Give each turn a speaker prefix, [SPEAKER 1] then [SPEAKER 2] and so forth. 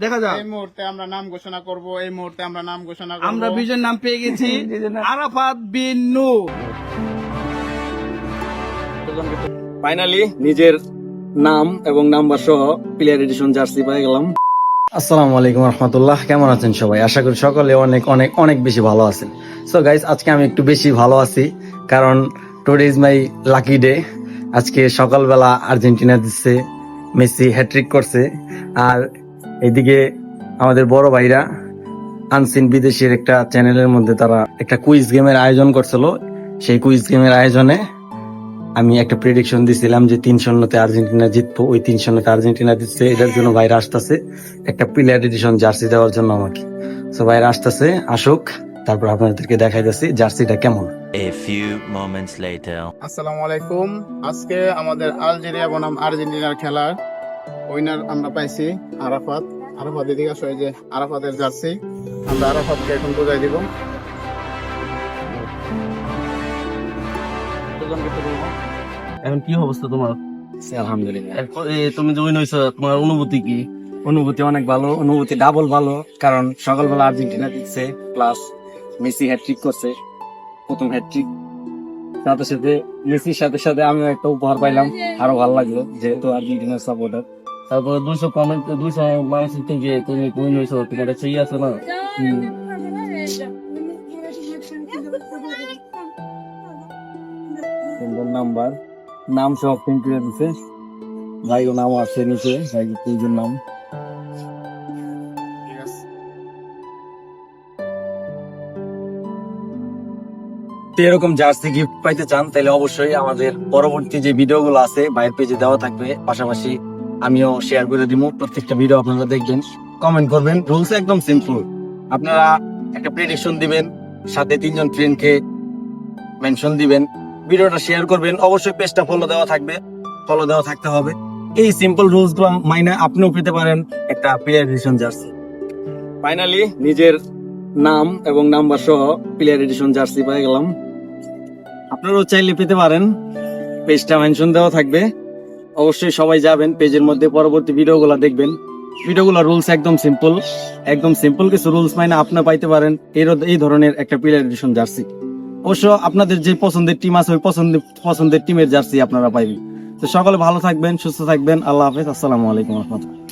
[SPEAKER 1] দেখা যাক।
[SPEAKER 2] এই মুহূর্তে আমরা নাম ঘোষণা করব।
[SPEAKER 1] আমরা বিজয়ের নাম পেয়ে গেছি, আরাফাত বিন নূর।
[SPEAKER 3] ফাইনালি নিজের নাম এবং নাম্বার সহ প্লেয়ার এডিশন জার্সি পেয়ে গেলাম। আসসালামু আলাইকুম রহমতুল্লাহ, কেমন আছেন সবাই? আশা করি সকলে অনেক অনেক অনেক বেশি ভালো আছেন। সো গাইস, আজকে আমি একটু বেশি ভালো আছি, কারণ today is my lucky day. আজকে সকালবেলা আর্জেন্টিনা দিচ্ছে, মেসি হ্যাট্রিক করছে, আর এদিকে আমাদের বড় ভাইরা আনসিন বিদেশের একটা চ্যানেলের মধ্যে তারা একটা কুইজ গেমের আয়োজন করছিল। সেই কুইজ গেমের আয়োজনে আমি একটা প্রেডিকশন দিছিলাম যে 3-0 আর্জেন্টিনা জিতবো। ওই 3-0 আর্জেন্টিনা জিতছে। এটার জন্য ভাইরা আসতেছে একটা প্লেয়ার এডিশন জার্সি দেওয়ার জন্য আমাকে। তো ভাইরা আসতেছে, আসুক, তারপর আপনাদেরকে দেখাই যাচ্ছি জার্সিটা কেমন।
[SPEAKER 4] A few moments later.
[SPEAKER 2] আসসালামু আলাইকুম। আজকে আমাদের আলজেরিয়া বনাম আর্জেন্টিনার খেলার উইনার আমরা পাইছি আরাফাত। আরাফাত এদিকে আসো, এই যে আরাফাতের জার্সি। আমরা আরাফাতকে এখন বুঝাই দিব।
[SPEAKER 5] এখন কি অবস্থা তোমার?
[SPEAKER 3] আলহামদুলিল্লাহ।
[SPEAKER 5] তুমি যে উইন হয়েছো, তোমার অনুভূতি কি?
[SPEAKER 3] অনুভূতি অনেক ভালো, অনুভূতি ডাবল ভালো, কারণ সকালবেলা আর্জেন্টিনা জিতছে, প্লাস মেসি হ্যাট্রিক করছে, প্রথম হ্যাট্রিক। সাথে সাথে মেসির সাথে সাথে আমিও একটা উপহার পাইলাম, আরো ভালো লাগলো যেহেতু আর্জেন্টিনার সাপোর্টার।
[SPEAKER 5] তারপরে 200 কমেন্ট, 200 মানুষ থেকে তুমি উইন হয়েছো, তোমার একটা ইয়ে আছে না?
[SPEAKER 3] সুন্দর নাম্বার, নাম সব প্রিন্ট করে দিচ্ছে। ভাইও নাম আছে নিচে, ভাই কুইজের নাম।
[SPEAKER 2] ঠিক আছে।
[SPEAKER 3] তো এরকম জার্সি গিফট পাইতে চান তাহলে অবশ্যই আমাদের পরবর্তী যে ভিডিওগুলো আছে ভাইয়ের পেজে দেওয়া থাকবে, পাশাপাশি আমিও শেয়ার করে দিব। প্রত্যেকটা ভিডিও আপনারা দেখবেন, কমেন্ট করবেন। রুলস একদম সিম্পল, আপনারা একটা প্রেডিকশন দিবেন, সাথে 3জন ফ্রেন্ডকে মেনশন দিবেন, ভিডিওটা শেয়ার করবেন, অবশ্যই পেজটা ফলো দেওয়া থাকবে, ফলো দেওয়া থাকতে হবে। এই সিম্পল রুলস গুলো মাইনে আপনিও পেতে পারেন একটা প্লেয়ার এডিশন জার্সি। ফাইনালি নিজের নাম এবং নাম্বার সহ প্লেয়ার এডিশন জার্সি পেয়ে গেলাম। আপনারাও চাইলে পেতে পারেন, পেজটা মেনশন দেওয়া থাকবে। অবশ্যই সবাই যাবেন পেজের মধ্যে, পরবর্তী ভিডিওগুলো দেখবেন। ভিডিওগুলো রুলস একদম সিম্পল, একদম সিম্পল কিছু রুলস মাইনে আপনি পাইতে পারেন এই ধরনের একটা প্লেয়ার এডিশন জার্সি। অবশ্য আপনাদের যে পছন্দের টিম আছে ওই পছন্দের টিমের জার্সি আপনারা পাইবেন। তো সকলে ভালো থাকবেন, সুস্থ থাকবেন। আল্লাহ হাফেজ, আসসালামু আলাইকুম রহমতুল্লাহ।